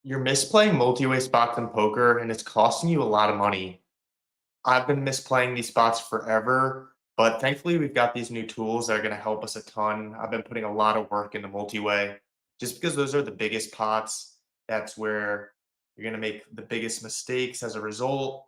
You're misplaying multi-way spots in poker, and it's costing you a lot of money. I've been misplaying these spots forever, but thankfully we've got these new tools that are going to help us a ton. I've been putting a lot of work into multi-way just because those are the biggest pots. That's where you're going to make the biggest mistakes as a result.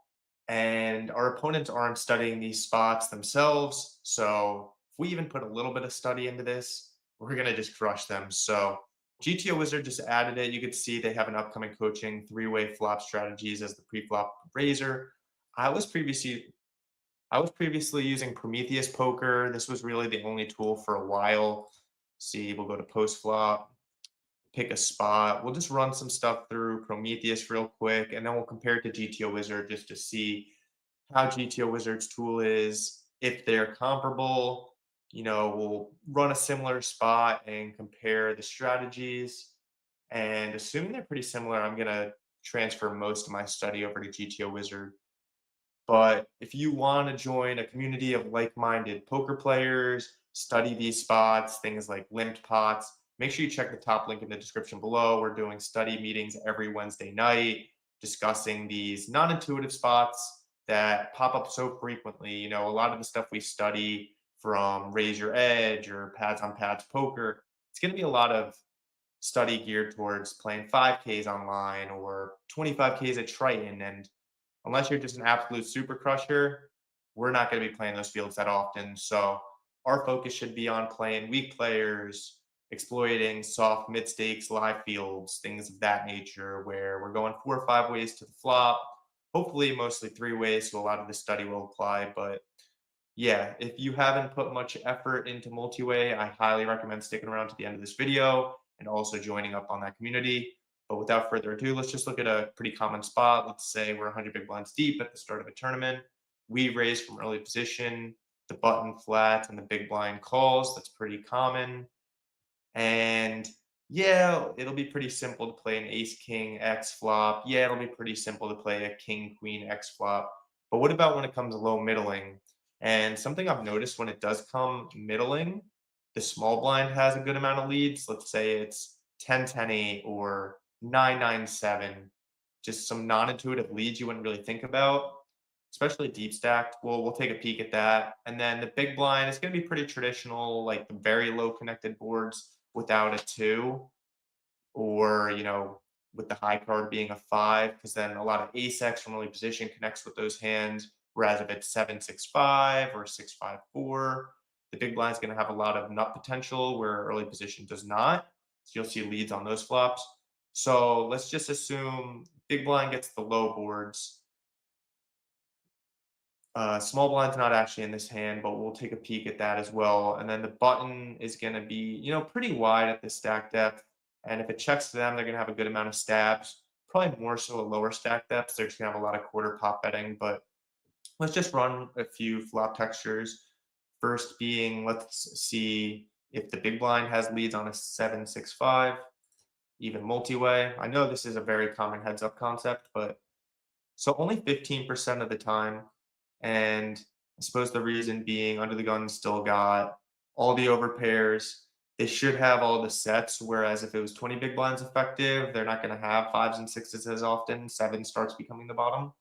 And our opponents aren't studying these spots themselves. So if we even put a little bit of study into this, we're going to just crush them. So GTO Wizard just added it. You could see they have an upcoming coaching three-way flop strategies as the pre-flop raiser. I was previously I was previously using Prometheus Poker. This was really the only tool for a while. See, we'll go to post flop, pick a spot. We'll just run some stuff through Prometheus real quick, and then we'll compare it to GTO Wizard just to see how GTO Wizard's tool is, if they're comparable. We'll run a similar spot and compare the strategies. And assuming they're pretty similar, I'm gonna transfer most of my study over to GTO Wizard. But if you want to join a community of like-minded poker players, study these spots, things like limped pots, make sure you check the top link in the description below. We're doing study meetings every Wednesday night, discussing these non-intuitive spots that pop up so frequently. A lot of the stuff we study from Raise Your Edge or Pads on Pads Poker, it's going to be a lot of study geared towards playing 5Ks online or 25Ks at Triton. And unless you're just an absolute super crusher, we're not going to be playing those fields that often. So our focus should be on playing weak players, exploiting soft mid stakes live fields, things of that nature, where we're going 4 or 5 ways to the flop. Hopefully, mostly 3 ways, so a lot of the study will apply. But yeah, if you haven't put much effort into multi-way, I highly recommend sticking around to the end of this video and also joining up on that community. But without further ado, let's just look at a pretty common spot. Let's say we're 100 big blinds deep at the start of a tournament. We raise from early position, the button flat, and the big blind calls. That's pretty common. And yeah, it'll be pretty simple to play an ace king X flop. Yeah, it'll be pretty simple to play a king queen X flop. But what about when it comes low middling? And something I've noticed when it does come middling, the small blind has a good amount of leads. Let's say it's 10-10-8 or 9-9-7. Just some non-intuitive leads you wouldn't really think about, especially deep stacked. We'll take a peek at that. And then the big blind is going to be pretty traditional, like the very low connected boards without a two, or with the high card being a five, because then a lot of ace X from early position connects with those hands. Whereas if it's 7-6-5 or 6-5-4, the big blind is going to have a lot of nut potential where early position does not. So you'll see leads on those flops. So let's just assume big blind gets the low boards. Small blind's not actually in this hand, but we'll take a peek at that as well. And then the button is going to be, pretty wide at the stack depth. And if it checks to them, they're going to have a good amount of stabs. Probably more so at lower stack depths. They're just going to have a lot of quarter pop betting. But let's just run a few flop textures. First being, let's see if the big blind has leads on a 7-6-5, even multi-way. I know this is a very common heads up concept, but so only 15% of the time. And I suppose the reason being under the gun still got all the overpairs. They should have all the sets, whereas if it was 20 big blinds effective, they're not going to have fives and sixes as often. Seven starts becoming the bottom.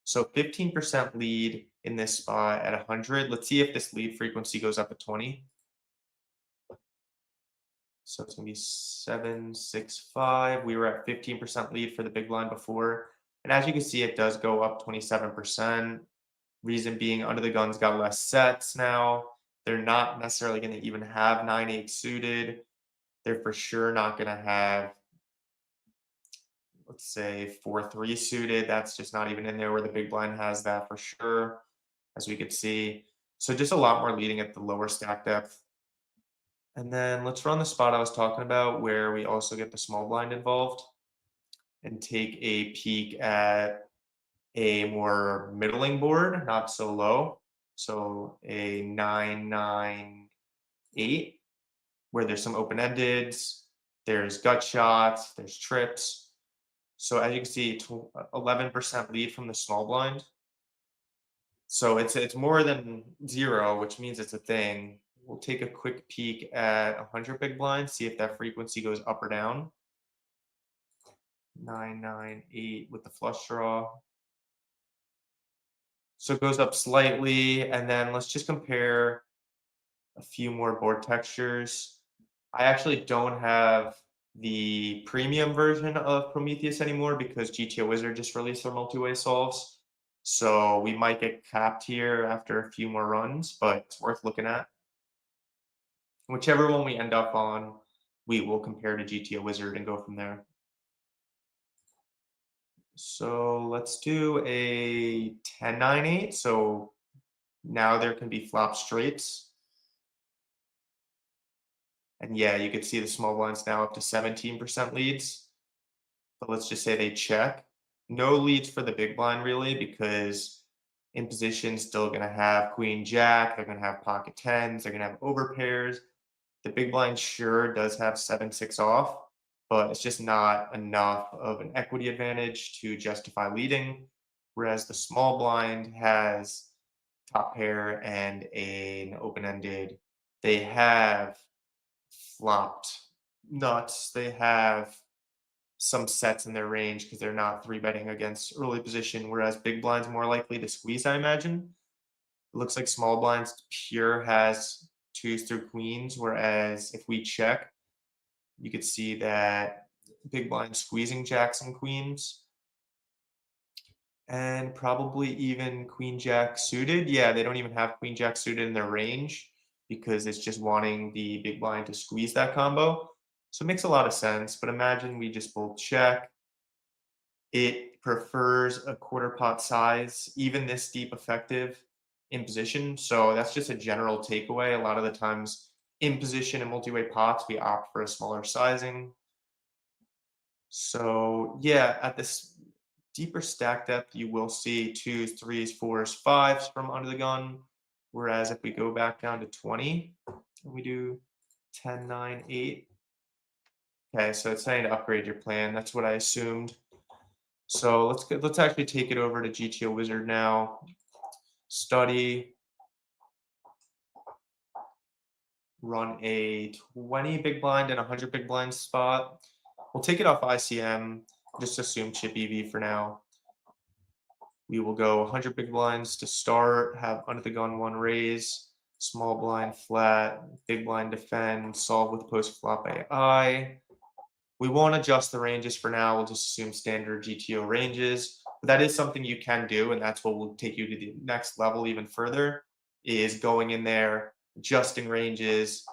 So 15% lead in this spot at 100. Let's see if this lead frequency goes up at 20. So it's going to be 7-6-5. We were at 15% lead for the big blind before. And as you can see, it does go up 27%. Reason being, under the gun's got less sets now. They're not necessarily going to even have 9-8 suited. They're for sure not going to have, let's say, 4-3 suited. That's just not even in there where the big blind has that for sure, as we could see. So just a lot more leading at the lower stack depth. And then let's run the spot I was talking about where we also get the small blind involved and take a peek at a more middling board, not so low. So a 9-9-8, where there's some open-endeds, there's gut shots, there's trips. So as you can see, 11% lead from the small blind. So it's more than zero, which means it's a thing. We'll take a quick peek at 100 big blinds, see if that frequency goes up or down. 998 with the flush draw. So it goes up slightly, and then let's just compare a few more board textures. I actually don't have the premium version of Prometheus anymore because GTO Wizard just released their multi-way solves. So we might get capped here after a few more runs, but it's worth looking at. Whichever one we end up on, we will compare to GTO Wizard and go from there. So let's do a 10-9-8. So now there can be flop straights. And yeah, you can see the small blinds now up to 17% leads. But let's just say they check. No leads for the big blind really, because in position still going to have queen jack. They're going to have pocket tens. They're going to have overpairs. The big blind sure does have 7-6 off, but it's just not enough of an equity advantage to justify leading. Whereas the small blind has top pair and an open ended. They have flopped nuts. They have some sets in their range because they're not three betting against early position, whereas big blind's more likely to squeeze, I imagine. It looks like small blinds pure has twos through queens, whereas if we check, you could see that big blind squeezing jacks and queens, and probably even queen jack suited. Yeah, they don't even have queen jack suited in their range because it's just wanting the big blind to squeeze that combo. So it makes a lot of sense. But imagine we just both check. It prefers a quarter pot size, even this deep effective in position. So that's just a general takeaway. A lot of the times in position and multi-way pots, we opt for a smaller sizing. So yeah, at this deeper stack depth, you will see twos, threes, fours, fives from under the gun. Whereas if we go back down to 20, and we do 10, 9, 8. Okay, so it's saying to upgrade your plan. That's what I assumed. So let's actually take it over to GTO Wizard now. Study, run a 20 big blind and 100 big blind spot. We'll take it off ICM. Just assume chip EV for now. We will go 100 big blinds to start, have under the gun one raise, small blind flat, big blind defend, solve with post flop AI. We won't adjust the ranges for now. We'll just assume standard GTO ranges. But that is something you can do, and that's what will take you to the next level even further, is going in there, adjusting ranges,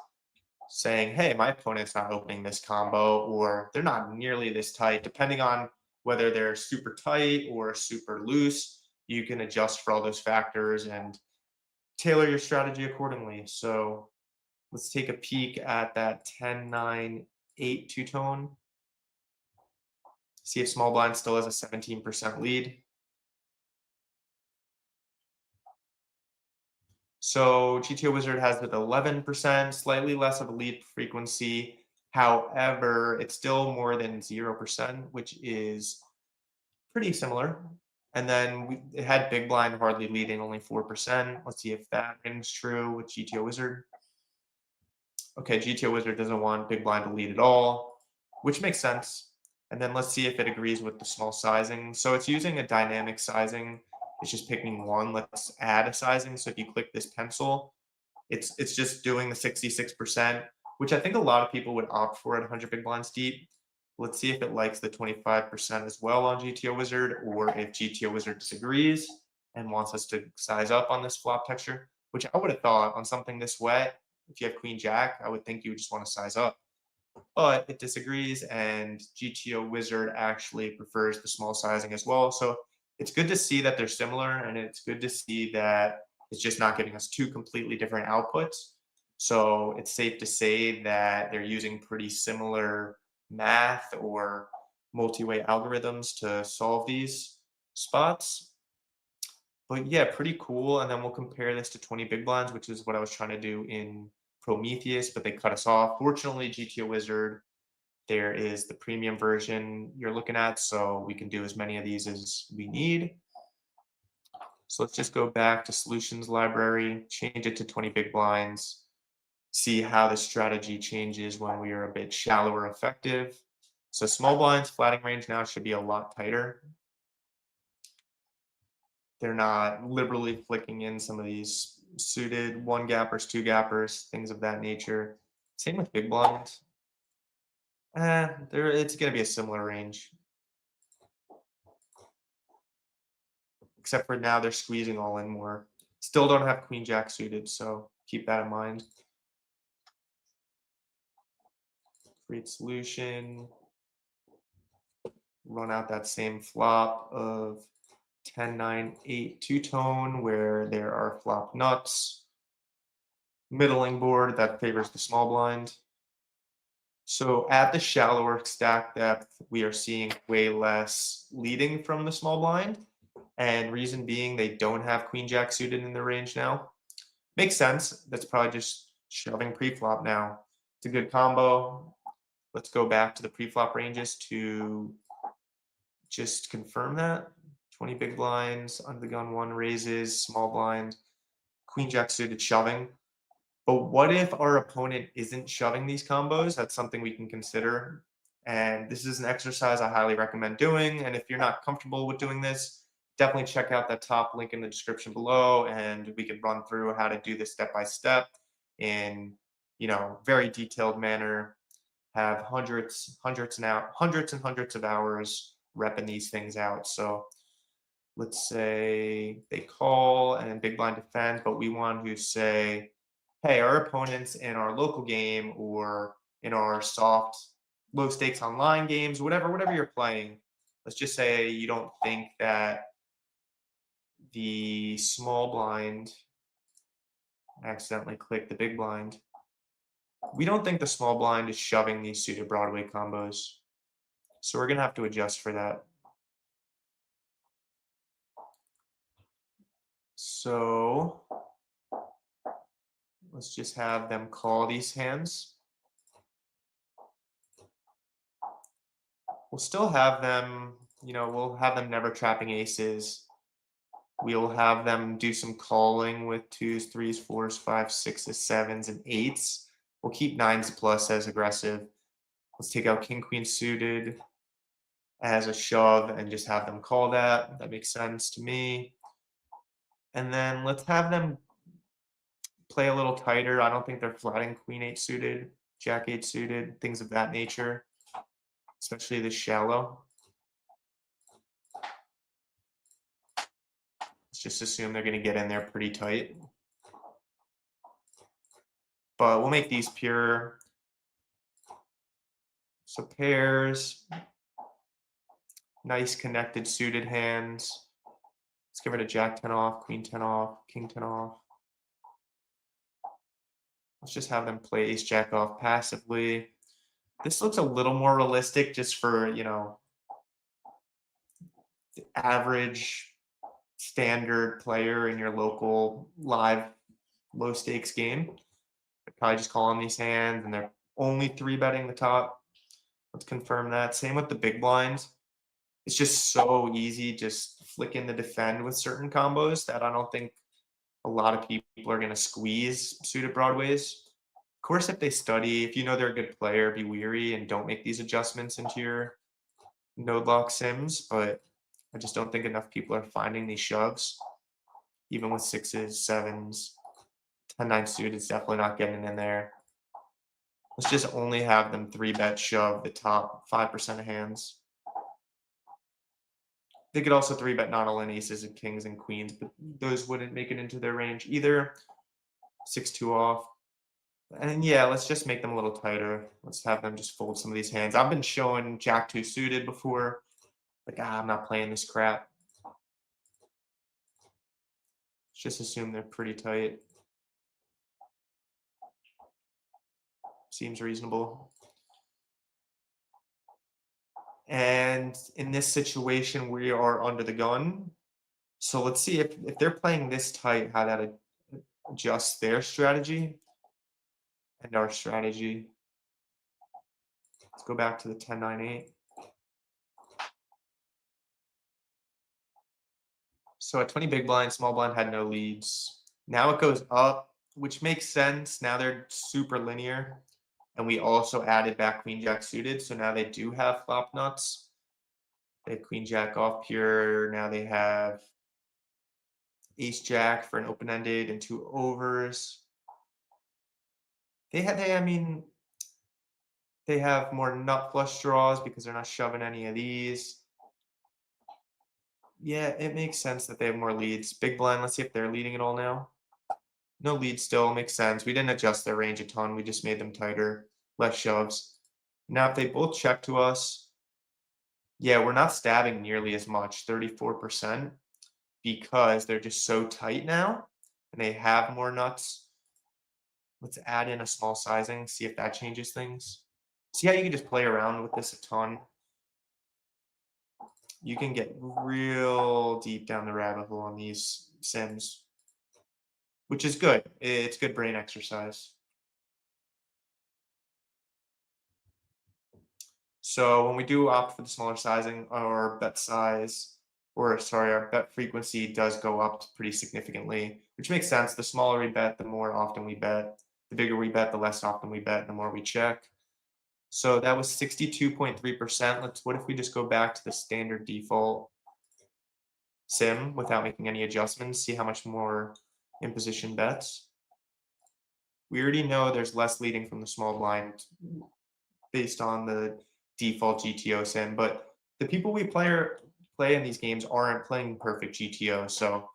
saying, hey, my opponent's not opening this combo, or they're not nearly this tight, depending on whether they're super tight or super loose. You can adjust for all those factors and tailor your strategy accordingly. So let's take a peek at that 10-9-8 two-tone. See if small blind still has a 17% lead. So GTO Wizard has it 11%, slightly less of a lead frequency. However, it's still more than 0%, which is pretty similar. And then it had big blind hardly leading, only 4%. Let's see if that rings true with GTO Wizard. Okay, GTO Wizard doesn't want big blind to lead at all, which makes sense. And then let's see if it agrees with the small sizing. So it's using a dynamic sizing. It's just picking one. Let's add a sizing. So if you click this pencil, it's just doing the 66%, which I think a lot of people would opt for at 100 big blinds deep. Let's see if it likes the 25% as well on GTO Wizard, or if GTO Wizard disagrees and wants us to size up on this flop texture, which I would have thought on something this wet, if you have Queen Jack, I would think you would just want to size up. But it disagrees, and GTO Wizard actually prefers the small sizing as well. So it's good to see that they're similar, and it's good to see that it's just not giving us two completely different outputs. So it's safe to say that they're using pretty similar math or multi-way algorithms to solve these spots. But yeah, pretty cool. And then we'll compare this to 20 big blinds, which is what I was trying to do in Prometheus, but they cut us off. Fortunately, GTO Wizard, there is the premium version you're looking at, so we can do as many of these as we need. So let's just go back to solutions library, change it to 20 big blinds, see how the strategy changes when we are a bit shallower effective. So small blinds, flatting range now should be a lot tighter. They're not liberally flicking in some of these suited one gappers, two gappers, things of that nature. Same with big blinds. It's going to be a similar range, except for now they're squeezing all in more. Still don't have queen jack suited, so keep that in mind. Create solution. Run out that same flop of 10, 9, 8 two-tone where there are flop nuts. Middling board that favors the small blind. So at the shallower stack depth, we are seeing way less leading from the small blind. And reason being, they don't have queen jack suited in the range now. Makes sense. That's probably just shoving pre-flop now. It's a good combo. Let's go back to the pre-flop ranges to just confirm that. 20 big blinds, under the gun one raises, small blind, queen jack suited shoving. But what if our opponent isn't shoving these combos? That's something we can consider. And this is an exercise I highly recommend doing. And if you're not comfortable with doing this, definitely check out that top link in the description below, and we can run through how to do this step by step in, very detailed manner. Have hundreds and hundreds of hours repping these things out. So let's say they call and big blind defends, but we want to say, hey, our opponents in our local game or in our soft low stakes online games, whatever you're playing, let's just say you don't think that the small blind accidentally clicked the big blind. We don't think the small blind is shoving these suited Broadway combos. So we're going to have to adjust for that. So let's just have them call these hands. We'll still have them, we'll have them never trapping aces. We'll have them do some calling with twos, threes, fours, fives, sixes, sevens, and eights. We'll keep nines plus as aggressive. Let's take out king, queen suited as a shove and just have them call that. That makes sense to me. And then let's have them play a little tighter. I don't think they're flatting queen eight suited, jack eight suited, things of that nature, especially this shallow. Let's just assume they're going to get in there pretty tight. But we'll make these pure. So pairs, nice connected suited hands. Let's get rid of jack 10 off, queen 10 off, king 10 off. Let's just have them play ace jack off passively. This looks a little more realistic just for, the average standard player in your local live low stakes game. They're probably just calling these hands and they're only three betting the top. Let's confirm that. Same with the big blinds. It's just so easy just flick in the defend with certain combos that I don't think a lot of people are going to squeeze suited broadways. Of course, if they study, if you know they're a good player, be weary and don't make these adjustments into your node lock sims. But I just don't think enough people are finding these shoves, even with sixes, sevens, 10, 9 suited. It's definitely not getting in there. Let's just only have them three bet shove the top 5% of hands. They could also three bet not all in aces and kings and queens, but those wouldn't make it into their range either. 6-2 off. And yeah, let's just make them a little tighter. Let's have them just fold some of these hands. I've been showing jack 2 suited before. Like, I'm not playing this crap. Let's just assume they're pretty tight. Seems reasonable. And in this situation, we are under the gun. So let's see if they're playing this tight, how that adjusts their strategy and our strategy. Let's go back to the 10, 9, 8. So at 20 big blind, small blind had no leads. Now it goes up, which makes sense. Now they're super linear. And we also added back queen jack suited, so now they do have flop nuts. They have queen jack off pure. Now they have ace jack for an open ended and two overs. I mean, they have more nut flush draws because they're not shoving any of these. Yeah, it makes sense that they have more leads. Big blind, let's see if they're leading it all now. No lead still, makes sense. We didn't adjust their range a ton, we just made them tighter, less shoves. Now, if they both check to us, yeah, we're not stabbing nearly as much, 34%, because they're just so tight now, and they have more nuts. Let's add in a small sizing, see if that changes things. See how you can just play around with this a ton? You can get real deep down the rabbit hole on these sims, which is good. It's good brain exercise. So when we do opt for the smaller sizing, our bet size, or sorry, our bet frequency does go up pretty significantly, which makes sense. The smaller we bet, the more often we bet. The bigger we bet, the less often we bet, the more we check. So that was 62.3%. What if we just go back to the standard default sim without making any adjustments, see how much more imposition bets? We already know there's less leading from the small blind based on the default GTO sim, but the people we play in these games aren't playing perfect GTO, so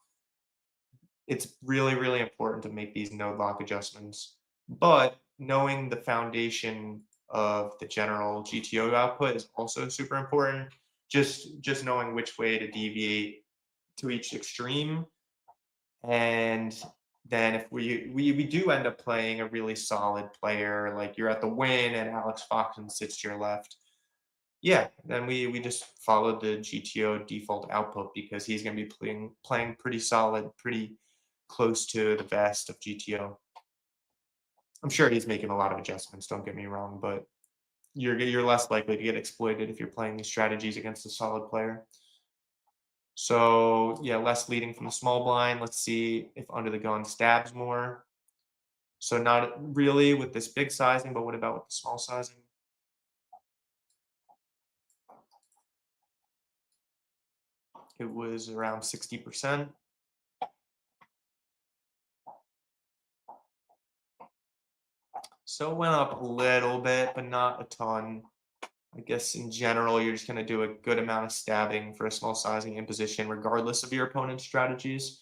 it's really, really important to make these node lock adjustments. But knowing the foundation of the general GTO output is also super important. Just knowing which way to deviate to each extreme. And then if we do end up playing a really solid player, like you're at the win and Alex Foxen sits to your left, yeah, then we just followed the GTO default output because he's going to be playing pretty solid, pretty close to the best of GTO. I'm sure he's making a lot of adjustments. Don't get me wrong, but you're less likely to get exploited if you're playing these strategies against a solid player. So yeah, less leading from the small blind. Let's see if under the gun stabs more. So not really with this big sizing, but what about with the small sizing? It was around 60%. So it went up a little bit, but not a ton. I guess in general, you're just going to do a good amount of stabbing for a small sizing in position, regardless of your opponent's strategies.